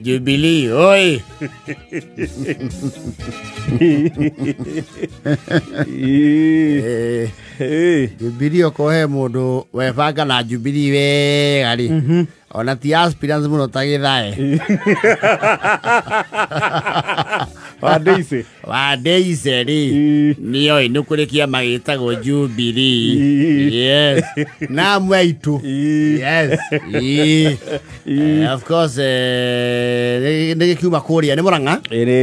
Jubilee, oi. Jubilee okohe mundu webanga na Jubilee wega ri. Ona ti aspirants muno tagithae. Wadeise ri. Nioi nukurikia magitagwo Jubilee. Yes. Na mwaitu. Yes. Of course nige kiuma kuria ni Murang'a.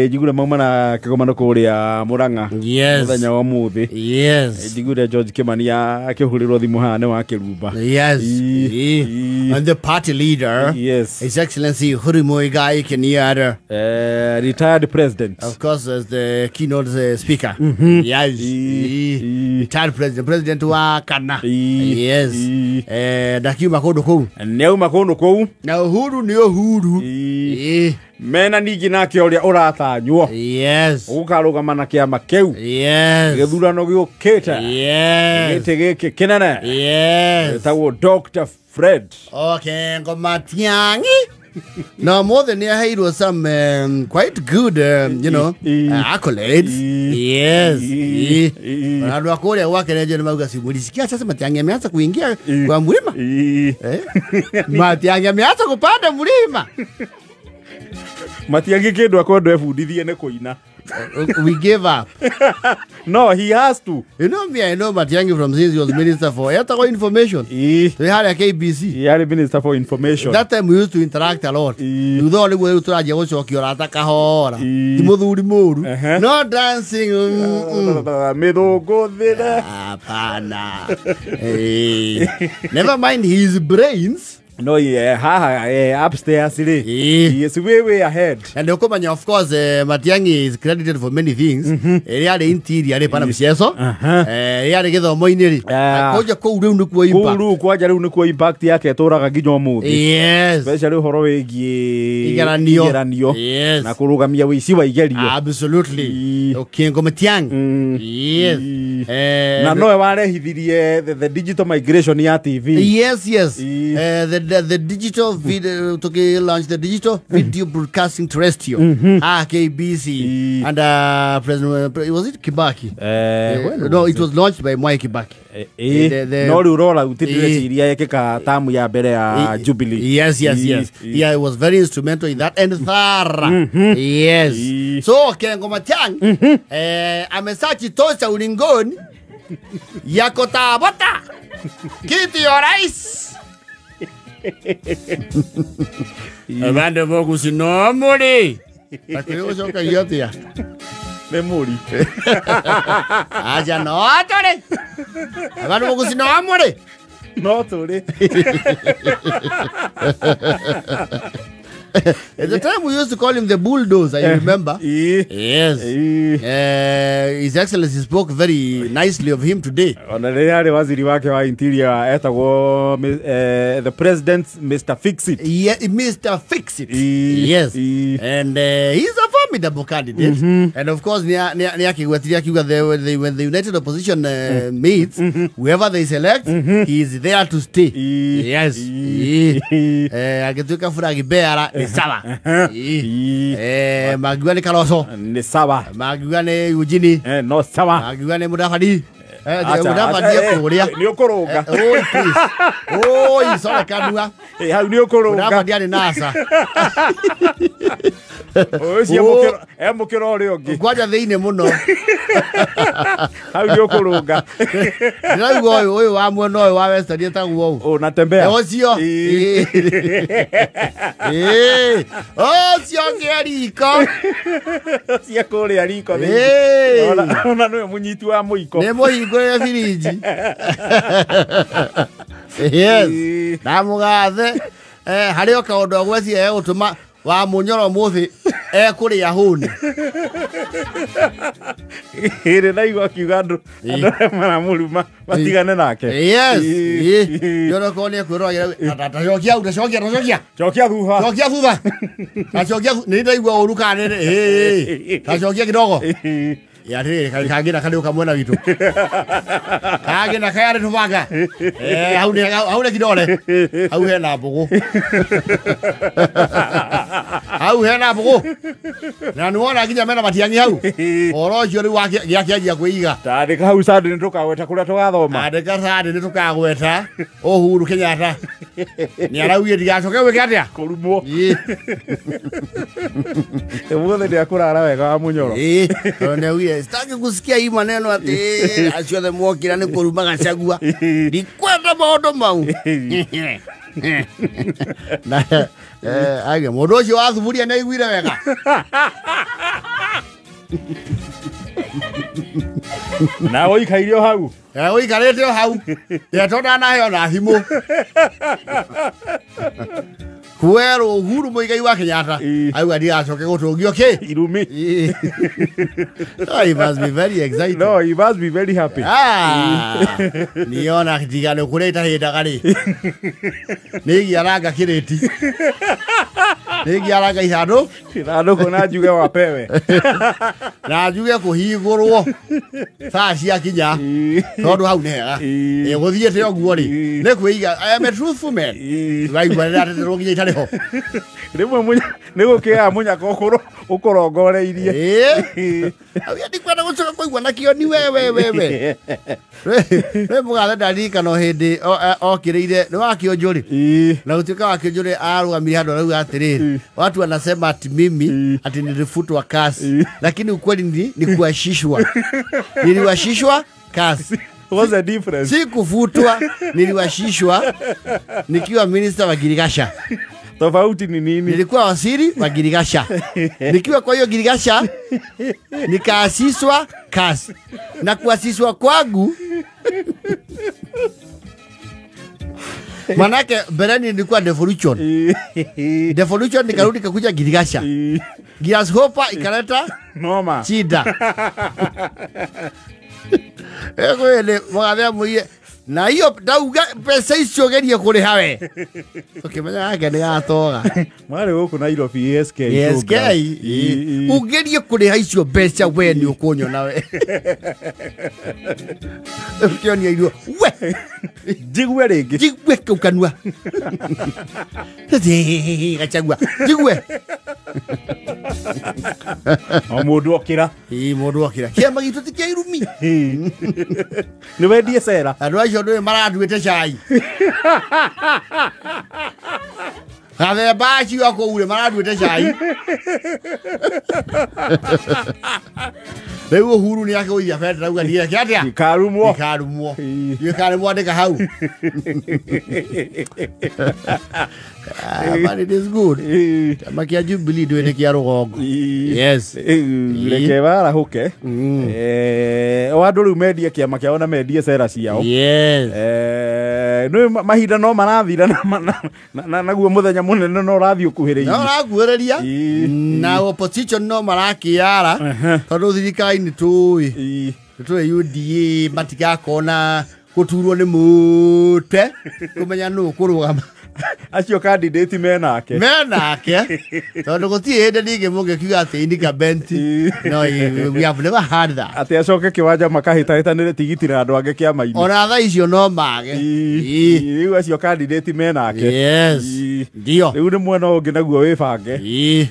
Njigure mauma na kigomano kuria Murang'a. Yes. Muthenya wa muthi. Yes. Njigure George Kimani akihurirwo thimu hane wa Kirumba. Yes. And the party leader, yes, His Excellency Uhuru Muigai Kenyatta, retired president. Of course, as the keynote speaker. Yes. Retired president wa Kana. Yes. Dakiuma kondo kou. Neuma kondo kou. Na Uhuru ni Uhuru. Mena nigi nake uria uratanywo. Yes. Ukarugama na kiama kiu. Yes. Githurano giukite. Yes. Gite giki kinene. Yes. Tawo Dr. Fred. Okay, ngoma tiangi. No, more than he was some quite good, accolades. Yes. Watu wakole wake na jana mauga simulisikia sasa Matiang'i ameanza kuingia kwa mlima. Matiang'i ameanza kupanda mlima. Matiang'i kindu akondo efundithie ne kuina. We gave up. No, he has to. You know me, I know Matiang'i from since he was minister for information. So he had a KBC. He had a minister for information. That time we used to interact a lot. You thought we were to aje gocho kiorata kahora. Timuthuri muru. No dancing. Midhogo thira. Hapana. Never mind his brains. No, upstairs he is way ahead. And of course, Matiang'i is credited for many things. He had the interior, he pana msieso. He had githomo iniri. Koja kou riu ni kwa impact. Kou kwaja riu ni kwa impact yake etoraga nginya umuthi. Yes. Especially horo wigie igeranio. Yes. Na kurugamia wici wa igerio. Absolutely. Okay, Matiang'i. Yes. Na noe warehithirie the digital migration ya TV. Yes. The digital video to launch the digital video broadcasting terrestrial. KBC and President was it Kibaki? No, it was launched by Mwai Kibaki. No rurola utitire ciria yekeka tamu ya mbere ya Jubilee. Yes. Yeah, it was very instrumental in that and thara. Yes. So Kengo Matiang'i amesachi tosha ulingoni yako Tabata kiti ya rais. Abande bogu sinomuri. Takwiyo shoka yote ya. Memori. Aja no atore. Abande bogu sinomuri. No atore. At the time we used to call him the bulldozer, I remember. Yes. His Excellency spoke very nicely of him today. Honorary waziri wake wa interior etago the president Mr. Fix-It. Yeah, Mr. Fix-It. Yes. And he's a formidable candidate. And of course, when the United Opposition meets, whoever they select, he is there to stay. Yes. Agituka furagi beara. Sawa. Magiwa ni Kaloso. Ni sawa. Magiwa ni Eugene. No sawa. Magiwa ni Mudavadi. Mudavadi ya kuria. Ni okoroga. Oh, please. Oh, isole kanua. Hau ni okoroga. Mudavadi ya ni nasa. Oci emukiro uri ungi kwaja thiine muno hau ni ukurunga ndiraigua uyu wa mwena uyu wa Western etagwo u natembea ocio ocio ngeriko cia kuria riko ona no munyitu wa muiko ne muhingure firiji yes namugathe hario kaundu agweci gutuma wa munyoro muthi kuria huni ire naigua kiugandu mara muluma batigane nake yes yoro kone kwirora atacokia chokia thutha ni ndaigua uru kana tacokia kidogo ya rä kagä na kanä å kamwena witå kagä na kayarä tå banga hau nä kidole hau hena mbå gå hau hena mbå gå na nä wona nginya mena matiang'i hau oro å cio rä u gä akäanjia kwä iga tandä ka hau sandä nä tå kagweta kå rä a tå gathoma andä ka sandä nä tå kagweta Uhuru Kenyatta nä araugä ndigacoke gwä ke atä a kå rumwo muothe nä akå rara wega wa må nyoro nä augire sitaki kusikia hii maneno atä aciothe mwokira nä kå ruma Gachagua ndikwenda maå ndå mau age må ndå å cio wathuburia nä aiguire wega na å ikaire o hau å ikarä te o hau ndeto ndanaheo na thimå kwerwo Uhuru Muigai wa Kenyatta auga ndigacoke gå tå ngio kä irumi he must be very excited. no he must be very happy nä ona tigano kå rä a itahä ndaga rä nä giaranga kä rä ti nä giaranga ithandå ithandå na njuge wapewe na njuge kå hingå rwo thaa ciakinya tondå hau nä hega gå thiä te å guo rä nä kwä iga waigua rä ateterwo nginya itarä ho rä mwe nä gå kä gaa må nyaka å kå rongoreirie auia ndikwenda gå coka kå igua na kä oni wewewewe rä må gathe ndaririkana hä ndä okä rä ire nä wakä o njå rä na gå tuä ka wakä o njå rä arå gamire handå arauga atä rä rä watu wanasema ati mimi ati nilifutwa kasi lakini ukweli ni kuashishwa niliwashishwa kasi. What's the difference? Si kufutwa, niliwashishwa nikiwa minister wa Girigasha. Tofauti ni nini? Nilikuwa waziri wa Girigasha. Nikiwa kwa hiyo Girigasha nikaasiswa kazi. Na kuasiswa kwangu manake bereni nilikuwa devolution. Devolution nikarudi kakuja Girigasha. Grasshopper ikaleta noma shida. Kweli mwathia muiye na hiyo dauga pesa icio gerie kuri hawe ukimenya yake ni atoga mari guku Nairobi SK ugerie kuri ha icio pesa we ni ukunyo nawe ukioni irio we jigwe ringi jigwe kukanua Gachagua jigwe mundu okira mundu okira kiama gitu tikia irumi ni wendie cera andu acio ndu maranduite cai gathemba acio akuure maranduite cai rĩu Uhuru nĩ akĩũithia bendera auga ndireke atĩa ikarumwo andĩka hau but it is good kĩama kĩa Jubilee ndũĩ nĩ kĩa rũgongo yes reke barahuke o andũ rĩu mendie kĩama kĩao na mendie cera ciao nĩ mahinda no marathira naguo mũthenya mũnene no ũrathiĩ ũkuhĩrĩirie na opposition no marakĩara tondũ thirikari nĩ tũĩ UDA matigakona gũturwo nĩ mũtwe kũmenya nũ kũrũgama acio candidate menake tondu gutirĩ hĩndĩ ningĩ mũngĩkiuga atĩ independent no we have never heard that atĩ acoke kĩwanja makahĩtahĩtanĩre tigiti na andũ angĩ kĩama-inĩ ona thaa icio no mage rĩu acio candidate menake ndio rĩu nĩ mwena ũngĩ naguo wĩbange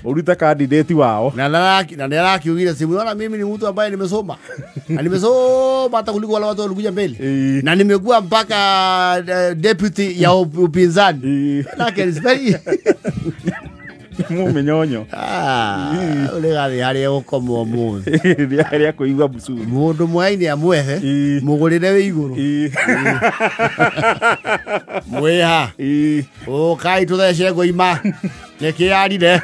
ũrute candidate wao na nĩ arakiugire simu ona mimi ni mtu ambaye nimesoma na nimesoma hata kuliko wale watu walikuja mbele na nimekuwa mpaka deputy ya upinzani Like it's very mumenyonyo ule gari harĩa gũkoma ũmũthĩ harĩa kũigua bucuru mũndũ mwaini amwehe mũgũrĩre wĩ igũrũ mwĩha ũkai tũthece ngũima nĩkĩ yarire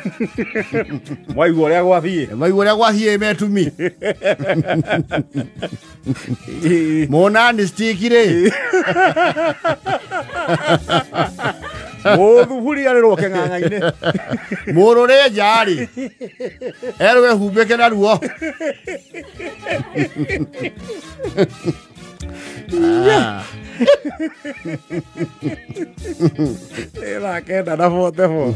mwaigua ũrĩa gwathiĩ metumi mũnani stick rĩ mũthuburi arĩrwo kĩng'ang'a-inĩ mũrũrĩ njarĩ erwe humbĩke naruo ĩrakenda na bote bo